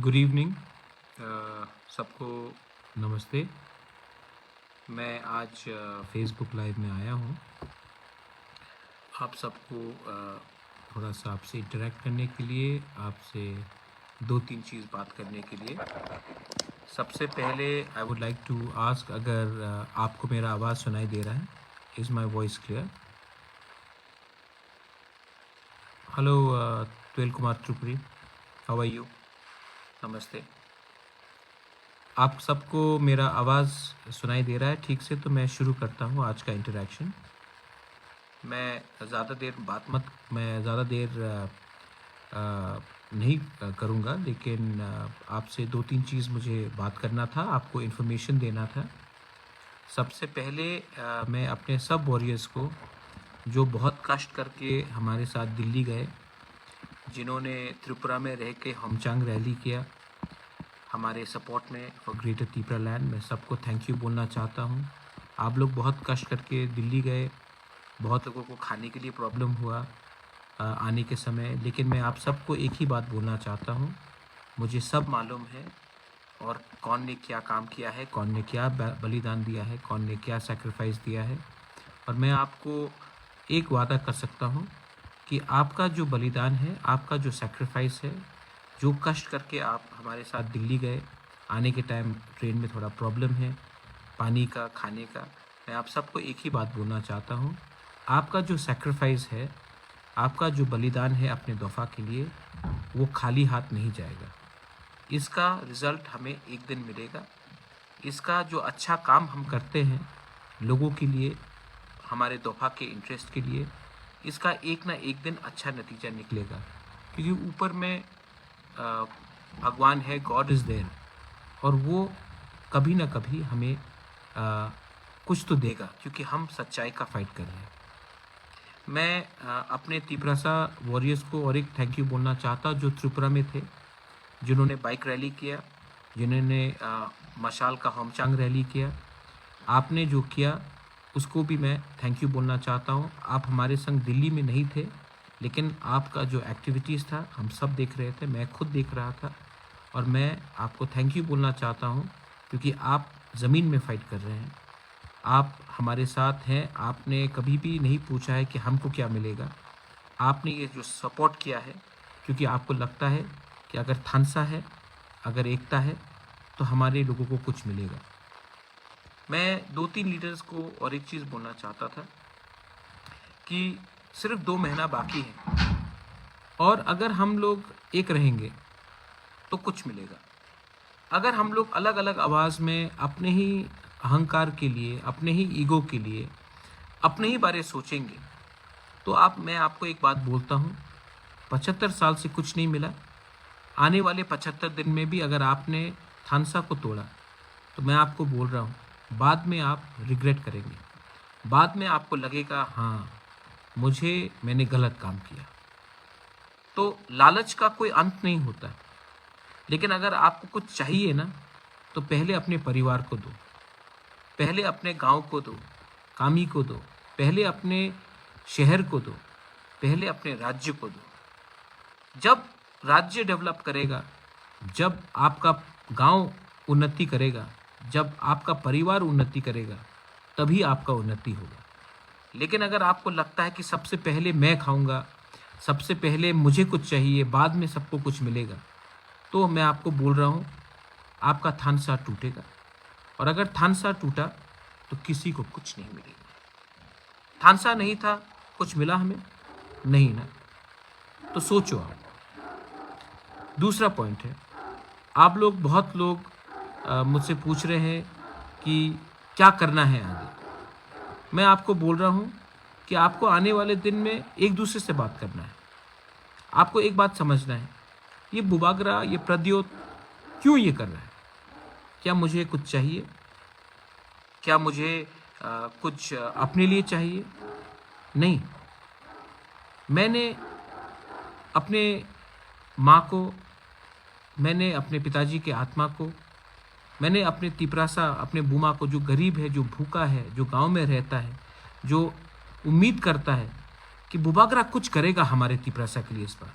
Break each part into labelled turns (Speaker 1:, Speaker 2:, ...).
Speaker 1: Good evening सबको नमस्ते। मैं आज फेसबुक लाइव में आया हूँ आप सबको थोड़ा सा आपसे इंटरेक्ट करने के लिए, आपसे 2-3 चीज़ बात करने के लिए। सबसे पहले I would like to ask, अगर आपको मेरा आवाज़ सुनाई दे रहा है? Is my voice clear? Hello ट्वेल Kumar Tripuri, how are you? नमस्ते। आप सबको मेरा आवाज़ सुनाई दे रहा है ठीक से? तो मैं शुरू करता हूँ आज का इंटरेक्शन। मैं ज़्यादा देर नहीं करूँगा, लेकिन आपसे 2-3 चीज़ मुझे बात करना था, आपको इन्फॉर्मेशन देना था। सबसे पहले मैं अपने सब वॉरियर्स को, जो बहुत कष्ट करके हमारे साथ दिल्ली गए, जिन्होंने त्रिपुरा में रह के हमचांग रैली किया हमारे सपोर्ट में फॉर ग्रेटर त्रिपुरा लैंड, मैं सबको थैंक यू बोलना चाहता हूँ। आप लोग बहुत कष्ट करके दिल्ली गए, बहुत लोगों को खाने के लिए प्रॉब्लम हुआ आने के समय, लेकिन मैं आप सबको एक ही बात बोलना चाहता हूँ, मुझे सब मालूम है और कौन ने क्या काम किया है, कौन ने क्या बलिदान दिया है, कौन ने क्या सैक्रिफाइस दिया है। और मैं आपको एक वादा कर सकता हूँ कि आपका जो बलिदान है, आपका जो सैक्रिफाइस है, जो कष्ट करके आप हमारे साथ दिल्ली गए, आने के टाइम ट्रेन में थोड़ा प्रॉब्लम है पानी का, खाने का, मैं आप सबको एक ही बात बोलना चाहता हूँ, आपका जो सैक्रिफाइस है, आपका जो बलिदान है अपने दफ़ा के लिए, वो खाली हाथ नहीं जाएगा। इसका रिज़ल्ट हमें एक दिन मिलेगा। इसका जो अच्छा काम हम करते हैं लोगों के लिए, हमारे दफ़ा के इंटरेस्ट के लिए, इसका एक ना एक दिन अच्छा नतीजा निकलेगा, क्योंकि ऊपर में भगवान है, गॉड इज़ देयर, और वो कभी ना कभी हमें कुछ तो देगा, क्योंकि हम सच्चाई का फाइट कर रहे हैं। मैं अपने त्रिपुरा वॉरियर्स को और एक थैंक यू बोलना चाहता, जो त्रिपुरा में थे, जिन्होंने बाइक रैली किया, जिन्होंने मशाल का हमचांग रैली किया, आपने जो किया उसको भी मैं थैंक यू बोलना चाहता हूँ। आप हमारे संग दिल्ली में नहीं थे, लेकिन आपका जो एक्टिविटीज़ था हम सब देख रहे थे, मैं खुद देख रहा था, और मैं आपको थैंक यू बोलना चाहता हूँ, क्योंकि आप ज़मीन में फ़ाइट कर रहे हैं, आप हमारे साथ हैं। आपने कभी भी नहीं पूछा है कि हमको क्या मिलेगा, आपने ये जो सपोर्ट किया है, क्योंकि आपको लगता है कि अगर थानसा है, अगर एकता है, तो हमारे लोगों को कुछ मिलेगा। मैं 2-3 लीडर्स को और एक चीज़ बोलना चाहता था कि सिर्फ 2 महीना बाकी है, और अगर हम लोग एक रहेंगे तो कुछ मिलेगा। अगर हम लोग अलग अलग आवाज़ में अपने ही अहंकार के लिए, अपने ही ईगो के लिए, अपने ही बारे सोचेंगे, तो मैं आपको एक बात बोलता हूँ, 75 साल से कुछ नहीं मिला। आने वाले 75 दिन में भी अगर आपने थानसा को तोड़ा, तो मैं आपको बोल रहा हूँ, बाद में आप रिग्रेट करेंगे। बाद में आपको लगेगा, हाँ, मैंने गलत काम किया। तो लालच का कोई अंत नहीं होता है, लेकिन अगर आपको कुछ चाहिए ना, तो पहले अपने परिवार को दो, पहले अपने गांव को दो, कामी को दो, पहले अपने शहर को दो, पहले अपने राज्य को दो। जब राज्य डेवलप करेगा, जब आपका गांव उन्नति करेगा, जब आपका परिवार उन्नति करेगा, तभी आपका उन्नति होगा। लेकिन अगर आपको लगता है कि सबसे पहले मैं खाऊंगा, सबसे पहले मुझे कुछ चाहिए, बाद में सबको कुछ मिलेगा, तो मैं आपको बोल रहा हूँ, आपका थानसा टूटेगा। और अगर थानसा टूटा तो किसी को कुछ नहीं मिलेगा। थानसा नहीं था, कुछ मिला हमें नहीं ना, तो सोचो आप। दूसरा पॉइंट है, आप लोग, बहुत लोग मुझसे पूछ रहे हैं कि क्या करना है आगे। मैं आपको बोल रहा हूँ कि आपको आने वाले दिन में एक दूसरे से बात करना है। आपको एक बात समझना है, ये बुबागरा, ये प्रद्योत क्यों ये कर रहा है? क्या मुझे कुछ चाहिए? क्या मुझे कुछ अपने लिए चाहिए? नहीं। मैंने अपने माँ को, मैंने अपने पिताजी के आत्मा को, मैंने अपने तिपरासा, अपने बूमा को, जो गरीब है, जो भूखा है, जो गांव में रहता है, जो उम्मीद करता है कि बुबागरा कुछ करेगा हमारे तिपरासा के लिए, इस बार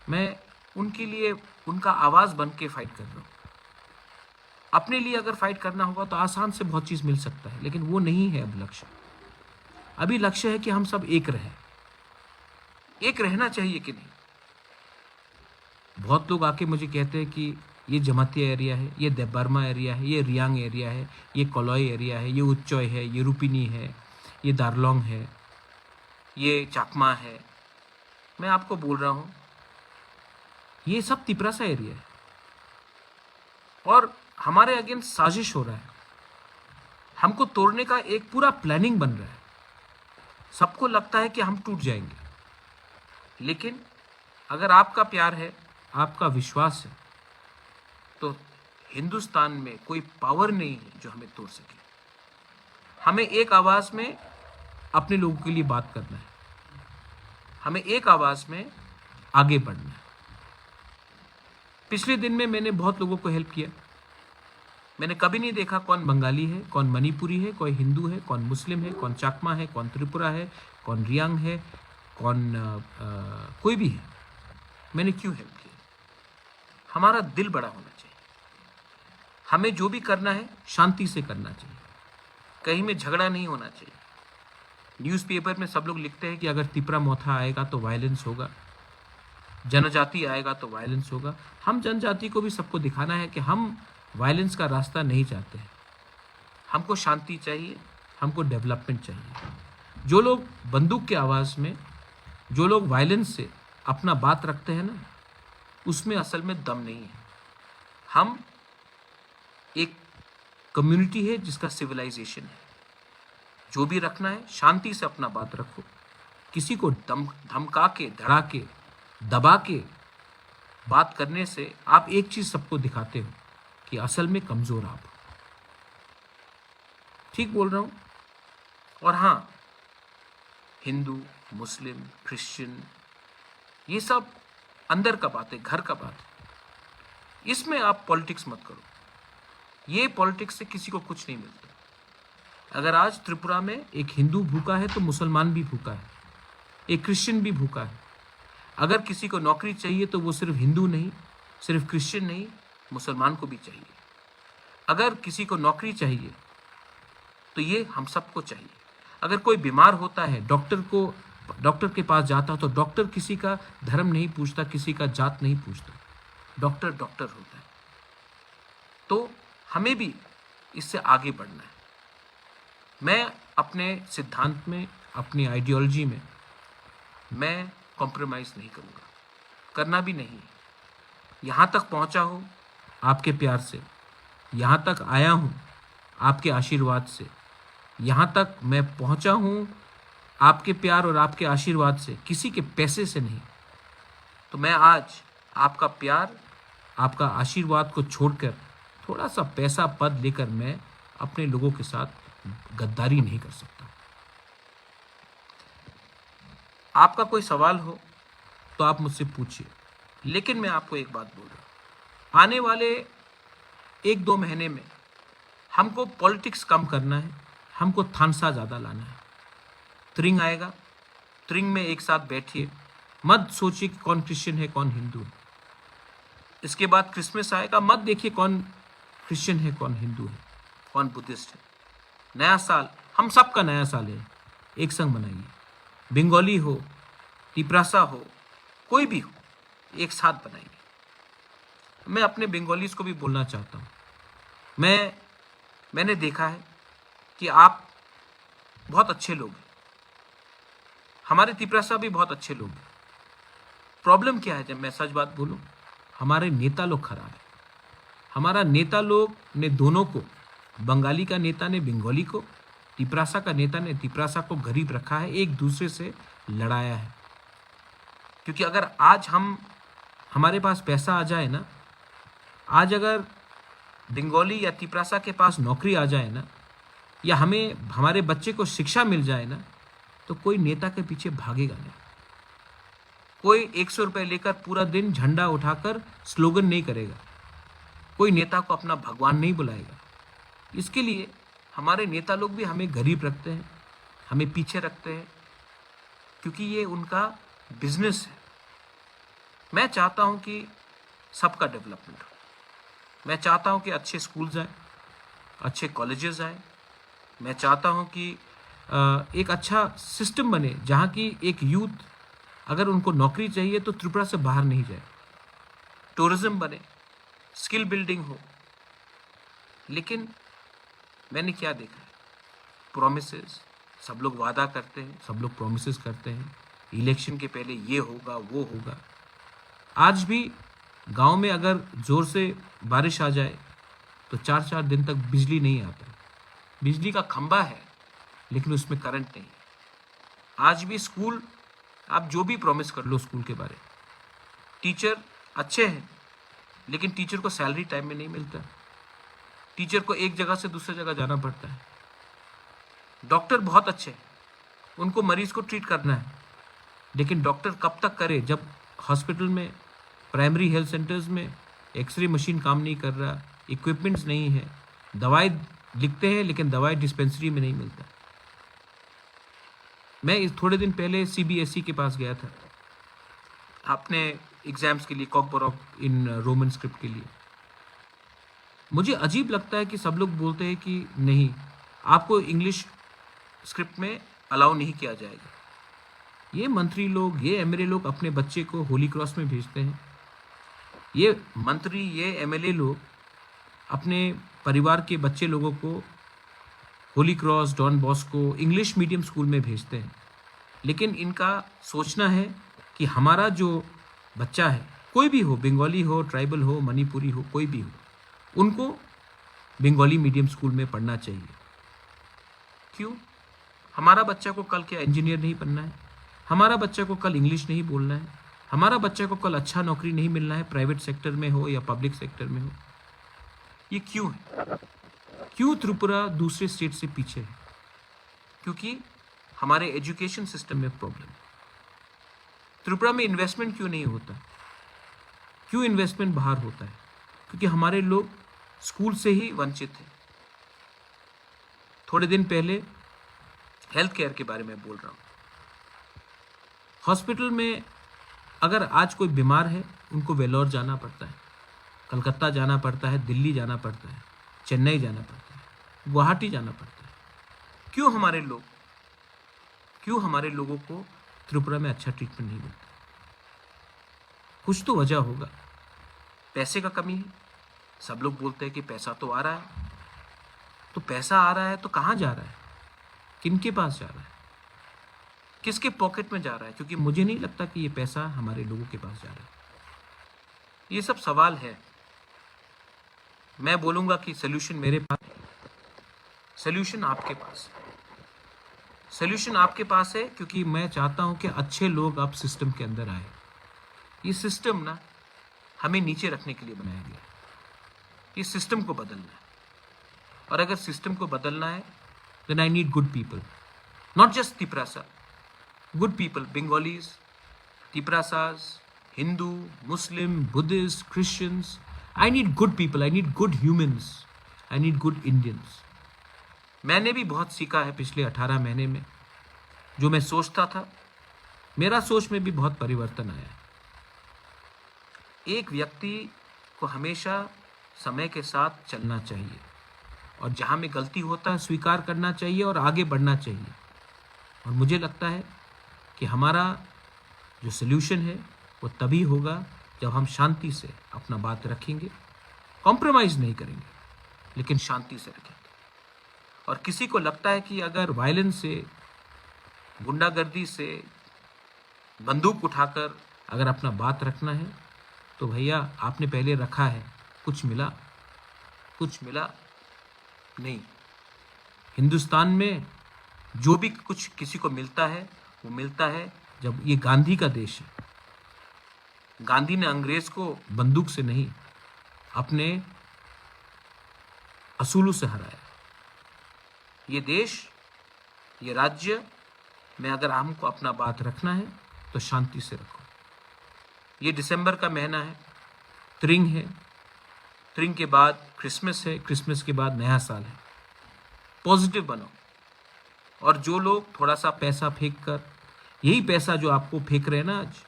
Speaker 1: मैं उनके लिए उनका आवाज़ बन के फाइट कर रहा हूँ। अपने लिए अगर फाइट करना होगा तो आसान से बहुत चीज़ मिल सकता है, लेकिन वो नहीं है अब लक्ष्य। अभी लक्ष्य है कि हम सब एक रहें। एक रहना चाहिए कि नहीं? बहुत लोग आके मुझे कहते हैं कि ये जमातिया एरिया है, ये देबर्मा एरिया है, ये रियांग एरिया है, ये कोलोई एरिया है, ये उच्चोय है, ये रुपिनी है, ये दार्लोंग है, ये चाकमा है। मैं आपको बोल रहा हूँ ये सब तिपरासा एरिया है और हमारे अगेंस्ट साजिश हो रहा है। हमको तोड़ने का एक पूरा प्लानिंग बन रहा है। सबको लगता है कि हम टूट जाएंगे, लेकिन अगर आपका प्यार है, आपका विश्वास है, तो हिंदुस्तान में कोई पावर नहीं है जो हमें तोड़ सके। हमें एक आवाज में अपने लोगों के लिए बात करना है, हमें एक आवाज में आगे बढ़ना है। पिछले दिन में मैंने बहुत लोगों को हेल्प किया। मैंने कभी नहीं देखा कौन बंगाली है, कौन मणिपुरी है, कोई हिंदू है, कौन मुस्लिम है, कौन चाकमा है, कौन त्रिपुरा है, कौन रियांग है, कौन कोई भी है। मैंने क्यों हेल्प किया? हमारा दिल बड़ा होना चाहिए। हमें जो भी करना है शांति से करना चाहिए, कहीं में झगड़ा नहीं होना चाहिए। न्यूज़पेपर में सब लोग लिखते हैं कि अगर तिपरा मोथा आएगा तो वायलेंस होगा, जनजाति आएगा तो वायलेंस होगा। हम जनजाति को भी सबको दिखाना है कि हम वायलेंस का रास्ता नहीं चाहते हैं। हमको शांति चाहिए, हमको डेवलपमेंट चाहिए। जो लोग बंदूक की आवाज़ में, जो लोग वायलेंस से अपना बात रखते हैं ना, उसमें असल में दम नहीं है। हम एक कम्युनिटी है जिसका सिविलाइजेशन है। जो भी रखना है शांति से अपना बात रखो। किसी को धमका के, धड़ा के, दबा के बात करने से आप एक चीज सबको दिखाते हो कि असल में कमजोर आप हो। ठीक बोल रहा हूं? और हाँ, हिंदू, मुस्लिम, क्रिश्चियन, ये सब अंदर का बात है, घर का बात है। इसमें आप पॉलिटिक्स मत करो। ये पॉलिटिक्स से किसी को कुछ नहीं मिलता। अगर आज त्रिपुरा में एक हिंदू भूखा है तो मुसलमान भी भूखा है, एक क्रिश्चियन भी भूखा है। अगर किसी को नौकरी चाहिए तो वो सिर्फ हिंदू नहीं, सिर्फ क्रिश्चियन नहीं, मुसलमान को भी चाहिए। अगर किसी को नौकरी चाहिए तो ये हम सबको चाहिए। अगर कोई बीमार होता है, डॉक्टर के पास जाता है तो डॉक्टर किसी का धर्म नहीं पूछता, किसी का जात नहीं पूछता। डॉक्टर डॉक्टर होता है। तो हमें भी इससे आगे बढ़ना है। मैं अपने सिद्धांत में, अपनी आइडियोलॉजी में मैं कॉम्प्रोमाइज़ नहीं करूँगा, करना भी नहीं। यहाँ तक पहुँचा हूँ आपके प्यार से, यहाँ तक आया हूँ आपके आशीर्वाद से, यहाँ तक मैं पहुँचा हूँ आपके प्यार और आपके आशीर्वाद से, किसी के पैसे से नहीं। तो मैं आज आपका प्यार, आपका आशीर्वाद को छोड़कर थोड़ा सा पैसा, पद लेकर मैं अपने लोगों के साथ गद्दारी नहीं कर सकता। आपका कोई सवाल हो तो आप मुझसे पूछिए, लेकिन मैं आपको एक बात बोल रहा हूँ, आने वाले 1-2 महीने में हमको पॉलिटिक्स कम करना है, हमको थानसा ज़्यादा लाना है। त्रिंग आएगा, त्रिंग में एक साथ बैठिए, मत सोचिए कि कौन क्रिश्चियन है, कौन हिंदू है। इसके बाद क्रिसमस आएगा, मत देखिए कौन क्रिश्चियन है, कौन हिंदू है, कौन बुद्धिस्ट है। नया साल हम सबका नया साल है, एक संग मनाइए। बंगाली हो, तिपरासा हो, कोई भी हो, एक साथ बनाइए। मैं अपने बंगालीज को भी बोलना चाहता हूँ, मैंने देखा है कि आप बहुत अच्छे लोग हैं, हमारे तिपरासा भी बहुत अच्छे लोग हैं। प्रॉब्लम क्या है, जब मैं सच बात बोलूं, हमारे नेता लोग खराब है। हमारा नेता लोग ने दोनों को, बंगाली का नेता ने बंगाली को, तिपरासा का नेता ने तिपरासा को गरीब रखा है, एक दूसरे से लड़ाया है। क्योंकि अगर आज हमारे पास पैसा आ जाए ना, आज अगर बंगाली या तिपरासा के पास नौकरी आ जाए ना, या हमारे बच्चे को शिक्षा मिल जाए ना, तो कोई नेता के पीछे भागेगा नहीं। कोई 100 रुपये लेकर पूरा दिन झंडा उठाकर स्लोगन नहीं करेगा। कोई नेता को अपना भगवान नहीं बुलाएगा। इसके लिए हमारे नेता लोग भी हमें गरीब रखते हैं, हमें पीछे रखते हैं, क्योंकि ये उनका बिजनेस है। मैं चाहता हूं कि सबका डेवलपमेंट हो। मैं चाहता हूं कि अच्छे स्कूल्स आए, अच्छे कॉलेजेस आए। मैं चाहता हूं कि एक अच्छा सिस्टम बने जहां की एक यूथ अगर उनको नौकरी चाहिए तो त्रिपुरा से बाहर नहीं जाए। टूरिज्म बने, स्किल बिल्डिंग हो। लेकिन मैंने क्या देखा है, प्रोमिसेस, सब लोग वादा करते हैं, सब लोग प्रोमिसेस करते हैं, इलेक्शन के पहले ये होगा वो होगा। आज भी गांव में अगर जोर से बारिश आ जाए तो 4-4 दिन तक बिजली नहीं आता। बिजली का खंभा है लेकिन उसमें करंट नहीं है। आज भी स्कूल, आप जो भी प्रॉमिस कर लो स्कूल के बारे, टीचर अच्छे हैं लेकिन टीचर को सैलरी टाइम में नहीं मिलता। टीचर को एक जगह से दूसरी जगह जाना पड़ता है। डॉक्टर बहुत अच्छे हैं, उनको मरीज को ट्रीट करना है, लेकिन डॉक्टर कब तक करे जब हॉस्पिटल में, प्राइमरी हेल्थ सेंटर्स में एक्सरे मशीन काम नहीं कर रहा, इक्विपमेंट्स नहीं है, दवाई लिखते हैं लेकिन दवाई डिस्पेंसरी में नहीं मिलता। मैं इस थोड़े दिन पहले सीबीएसई के पास गया था अपने एग्जाम्स के लिए, कॉकबोरॉक इन रोमन स्क्रिप्ट के लिए। मुझे अजीब लगता है कि सब लोग बोलते हैं कि नहीं, आपको इंग्लिश स्क्रिप्ट में अलाउ नहीं किया जाएगा। ये मंत्री लोग, ये एमएलए लोग अपने बच्चे को होली क्रॉस में भेजते हैं। ये मंत्री, ये एमएलए लोग अपने परिवार के बच्चे लोगों को Holy Cross, Don Bosco, English medium school में भेजते हैं। लेकिन इनका सोचना है कि हमारा जो बच्चा है, कोई भी हो, बंगाली हो, ट्राइबल हो, मणिपुरी हो, कोई भी हो, उनको बंगाली मीडियम स्कूल में पढ़ना चाहिए। क्यों? हमारा बच्चा को कल क्या इंजीनियर नहीं बनना है? हमारा बच्चा को कल इंग्लिश नहीं बोलना है? हमारा बच्चा को कल अच्छा नौकरी नहीं मिलना है, प्राइवेट सेक्टर में हो या पब्लिक सेक्टर में हो? ये क्यों है? क्यों त्रिपुरा दूसरे स्टेट से पीछे है? क्योंकि हमारे एजुकेशन सिस्टम में प्रॉब्लम है। त्रिपुरा में इन्वेस्टमेंट क्यों नहीं होता? क्यों इन्वेस्टमेंट बाहर होता है? क्योंकि हमारे लोग स्कूल से ही वंचित हैं। थोड़े दिन पहले हेल्थ केयर के बारे में बोल रहा हूँ। हॉस्पिटल में अगर आज कोई बीमार है, उनको वेलोर जाना पड़ता है, कलकत्ता जाना पड़ता है, दिल्ली जाना पड़ता है, चेन्नई जाना पड़ता है, गुवाहाटी जाना पड़ता है। क्यों हमारे लोगों को त्रिपुरा में अच्छा ट्रीटमेंट नहीं मिलता? कुछ तो वजह होगा। पैसे का कमी है। सब लोग बोलते हैं कि पैसा तो आ रहा है। तो पैसा आ रहा है तो कहाँ जा रहा है? किनके पास जा रहा है? किसके पॉकेट में जा रहा है? क्योंकि मुझे नहीं लगता कि ये पैसा हमारे लोगों के पास जा रहा है। ये सब सवाल है। मैं बोलूँगा कि सोल्यूशन मेरे पास, सोल्यूशन आपके पास है। सोल्यूशन आपके पास है क्योंकि मैं चाहता हूं कि अच्छे लोग अब सिस्टम के अंदर आए। ये सिस्टम ना हमें नीचे रखने के लिए बनाया गया है। ये सिस्टम को बदलना है, और अगर सिस्टम को बदलना है then I need good people, not just Tiprasa, good people, Bengalis, Tiprasas, Hindu, Muslim, Buddhist, Christians. I need good people, I need good humans, I need good Indians. मैंने भी बहुत सीखा है पिछले 18 महीने में। जो मैं सोचता था, मेरा सोच में भी बहुत परिवर्तन आया है। एक व्यक्ति को हमेशा समय के साथ चलना चाहिए, और जहाँ में गलती होता है स्वीकार करना चाहिए और आगे बढ़ना चाहिए। और मुझे लगता है कि हमारा जो सल्यूशन है वो तभी होगा जब हम शांति से अपना बात रखेंगे, कॉम्प्रोमाइज़ नहीं करेंगे, लेकिन शांति से रखेंगे। और किसी को लगता है कि अगर वायलेंस से, गुंडागर्दी से, बंदूक उठाकर अगर अपना बात रखना है, तो भैया आपने पहले रखा है, कुछ मिला नहीं। हिंदुस्तान में जो भी कुछ किसी को मिलता है वो मिलता है जब ये गांधी का देश है। गांधी ने अंग्रेज को बंदूक से नहीं, अपने असूलों से हराया। ये देश, ये राज्य में अगर हमको अपना बात रखना है तो शांति से रखो। ये दिसंबर का महीना है, त्रिंग है, त्रिंग के बाद क्रिसमस है, क्रिसमस के बाद नया साल है। पॉजिटिव बनो। और जो लोग थोड़ा सा पैसा फेंक कर, यही पैसा जो आपको फेंक रहे हैं ना आज,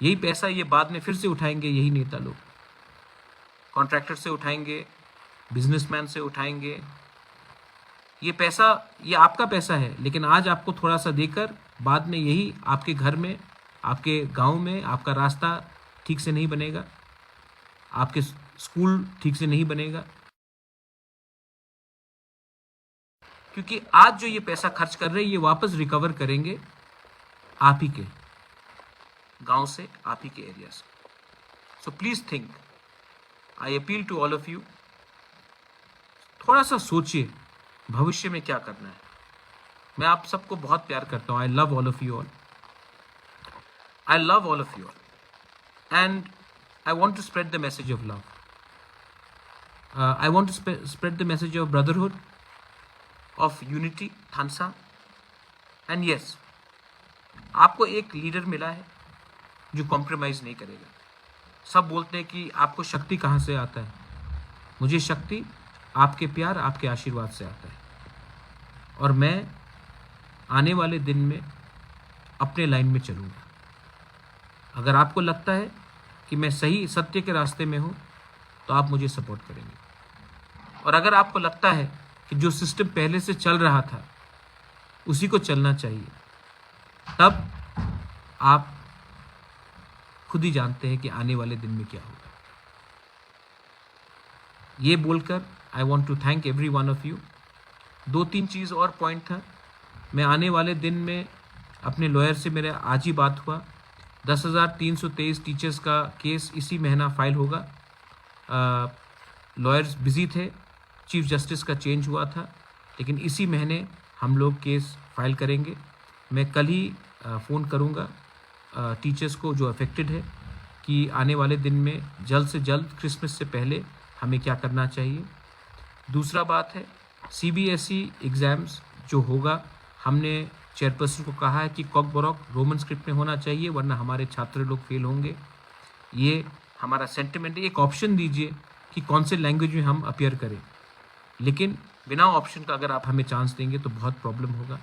Speaker 1: यही पैसा ये बाद में फिर से उठाएंगे, यही नेता लोग कॉन्ट्रैक्टर से उठाएंगे, बिजनेसमैन से उठाएंगे। ये पैसा, ये आपका पैसा है, लेकिन आज आपको थोड़ा सा देकर बाद में यही आपके घर में, आपके गांव में आपका रास्ता ठीक से नहीं बनेगा, आपके स्कूल ठीक से नहीं बनेगा, क्योंकि आज जो ये पैसा खर्च कर रहे हैं ये वापस रिकवर करेंगे आप ही के गांव से, आप ही के एरिया से। So please think, I appeal to all of you, थोड़ा सा सोचिए भविष्य में क्या करना है। मैं आप सबको बहुत प्यार करता हूँ। I love all of you all, I love all of you all, and I want to spread the message of love. I want to spread the message of brotherhood, of unity, थानसा. And yes, आपको एक leader मिला है जो compromise नहीं करेगा. सब बोलते हैं कि आपको शक्ति कहाँ से आता है. मुझे शक्ति आपके प्यार, आपके आशीर्वाद से आता है. और मैं आने वाले दिन में अपने लाइन में चलूँगा. अगर आपको लगता है कि मैं सही सत्य के रास्ते में हूँ तो आप मुझे सपोर्ट करेंगे. और अगर आपको लगता है कि जो सिस्टम पहले से चल रहा था उसी को चलना चाहिए, तब आप खुद ही जानते हैं कि आने वाले दिन में क्या होगा. ये बोलकर I want to thank every one of you. 2-3 चीज़ और पॉइंट था. मैं आने वाले दिन में अपने लॉयर से मेरा आज ही बात हुआ. 10,323 टीचर्स का केस इसी महीना फाइल होगा. लॉयर्स बिजी थे, चीफ जस्टिस का चेंज हुआ था, लेकिन इसी महीने हम लोग केस फाइल करेंगे. मैं कल ही फ़ोन करूंगा टीचर्स को जो अफेक्टेड है कि आने वाले दिन में जल्द से जल्द क्रिसमस से पहले हमें क्या करना चाहिए. दूसरा बात है CBSE एग्ज़ाम्स जो होगा, हमने चेयरपर्सन को कहा है कि कॉक बॉरोक रोमन स्क्रिप्ट में होना चाहिए, वरना हमारे छात्र लोग फेल होंगे. ये हमारा सेंटिमेंट. एक ऑप्शन दीजिए कि कौन से लैंग्वेज में हम अपीयर करें, लेकिन बिना ऑप्शन का अगर आप हमें चांस देंगे तो बहुत प्रॉब्लम होगा.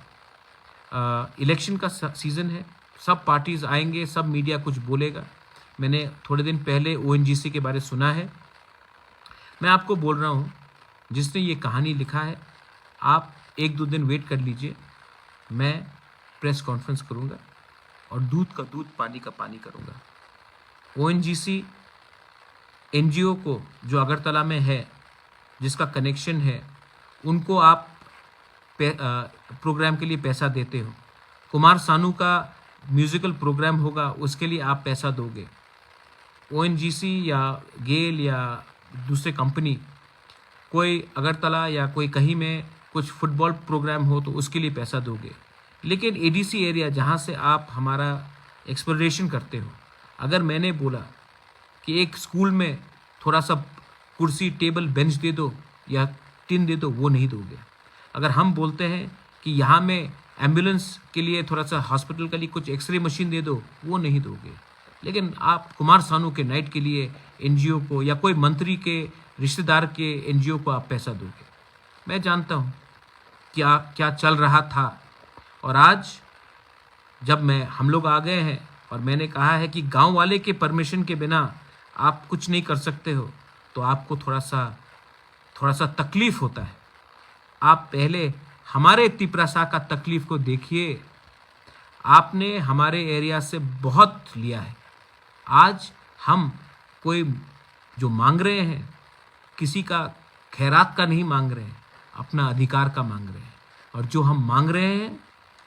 Speaker 1: इलेक्शन का सीज़न है, सब पार्टीज़ आएंगे, सब मीडिया कुछ बोलेगा. मैंने थोड़े दिन पहले ONGC के बारे सुना है. मैं आपको बोल रहा हूँ, जिसने ये कहानी लिखा है, आप 1-2 दिन वेट कर लीजिए. मैं प्रेस कॉन्फ्रेंस करूँगा और दूध का दूध, पानी का पानी करूँगा. ONGC NGO को जो अगरतला में है, जिसका कनेक्शन है, उनको आप प्रोग्राम के लिए पैसा देते हो. कुमार सानू का म्यूज़िकल प्रोग्राम होगा, उसके लिए आप पैसा दोगे. ONGC या गेल या दूसरे कंपनी कोई अगरतला या कोई कहीं में कुछ फुटबॉल प्रोग्राम हो तो उसके लिए पैसा दोगे. लेकिन ADC एरिया जहाँ से आप हमारा एक्सप्लोरेशन करते हो, अगर मैंने बोला कि एक स्कूल में थोड़ा सा कुर्सी, टेबल, बेंच दे दो या टिन दे दो, वो नहीं दोगे. अगर हम बोलते हैं कि यहाँ में एम्बुलेंस के लिए थोड़ा सा, हॉस्पिटल के लिए कुछ एक्सरे मशीन दे दो, वो नहीं दोगे. लेकिन आप कुमार सानू के नाइट के लिए NGO को या कोई मंत्री के रिश्तेदार के NGO को आप पैसा दोगे. मैं जानता हूँ क्या क्या चल रहा था. और आज जब हम लोग आ गए हैं और मैंने कहा है कि गांव वाले के परमिशन के बिना आप कुछ नहीं कर सकते हो, तो आपको थोड़ा सा तकलीफ़ होता है. आप पहले हमारे तिपरासा का तकलीफ़ को देखिए. आपने हमारे एरिया से बहुत लिया है. आज हम कोई जो मांग रहे हैं, किसी का खैरात का नहीं मांग रहे हैं, अपना अधिकार का मांग रहे हैं. और जो हम मांग रहे हैं,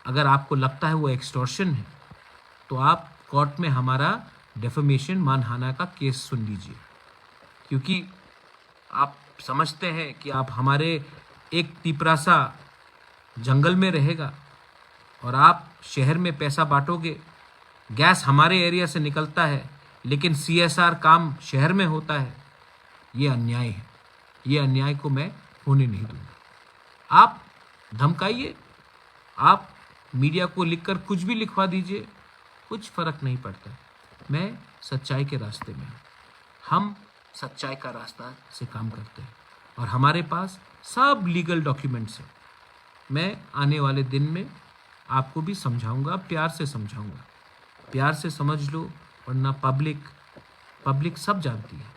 Speaker 1: अगर आपको लगता है वो एक्सटॉर्शन है, तो आप कोर्ट में हमारा डेफेमेशन, मानहानि का केस सुन लीजिए. क्योंकि आप समझते हैं कि आप हमारे एक तिपरासा जंगल में रहेगा और आप शहर में पैसा बांटोगे. गैस हमारे एरिया से निकलता है, लेकिन CSR काम शहर में होता है. ये अन्याय है. ये अन्याय को मैं होने नहीं दूंगा. आप धमकाइए, आप मीडिया को लिखकर कुछ भी लिखवा दीजिए, कुछ फ़र्क नहीं पड़ता. मैं सच्चाई के रास्ते में हूँ. हम सच्चाई का रास्ता से काम करते हैं और हमारे पास सब लीगल डॉक्यूमेंट्स हैं. मैं आने वाले दिन में आपको भी समझाऊंगा, प्यार से समझाऊंगा. प्यार से समझ लो वरना पब्लिक सब जानती है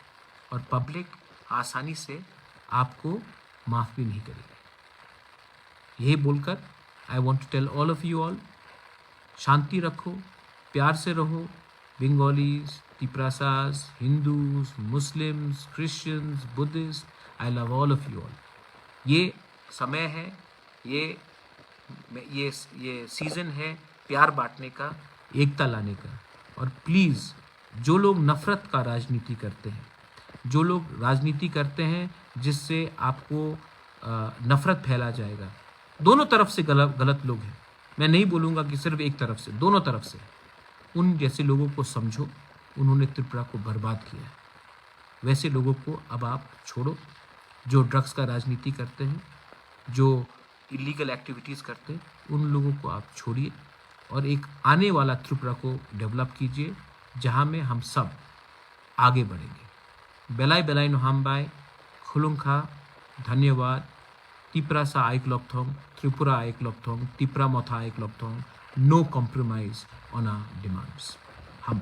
Speaker 1: और पब्लिक आसानी से आपको माफ़ भी नहीं करेगी। यही बोलकर I want to tell all of you all, शांति रखो, प्यार से रहो। Bengalis, Tiprasas, Hindus, Muslims, Christians, Buddhist, I love all of you all. ये समय है, ये सीज़न है प्यार बांटने का, एकता लाने का। और प्लीज़ जो लोग नफ़रत का राजनीति करते हैं, जो लोग राजनीति करते हैं जिससे आपको नफ़रत फैला जाएगा, दोनों तरफ से गलत लोग हैं। मैं नहीं बोलूँगा कि सिर्फ एक तरफ से, दोनों तरफ से। उन जैसे लोगों को समझो, उन्होंने त्रिपुरा को बर्बाद किया है। वैसे लोगों को अब आप छोड़ो, जो ड्रग्स का राजनीति करते हैं, जो इलीगल एक्टिविटीज़ करते हैं, उन लोगों को आप छोड़िए और एक आने वाला त्रिपुरा को डेवलप कीजिए जहाँ में हम सब आगे बढ़ेंगे। बेलाई बेलाई नोहाम्बाई खुलुंखा, धन्यवाद। तिपरासा आइक लॉकथोंग, त्रिपुरा आइक लॉकथोंग, तिपरा मोथा आइक लॉकथोंग। No compromise on our demands. हम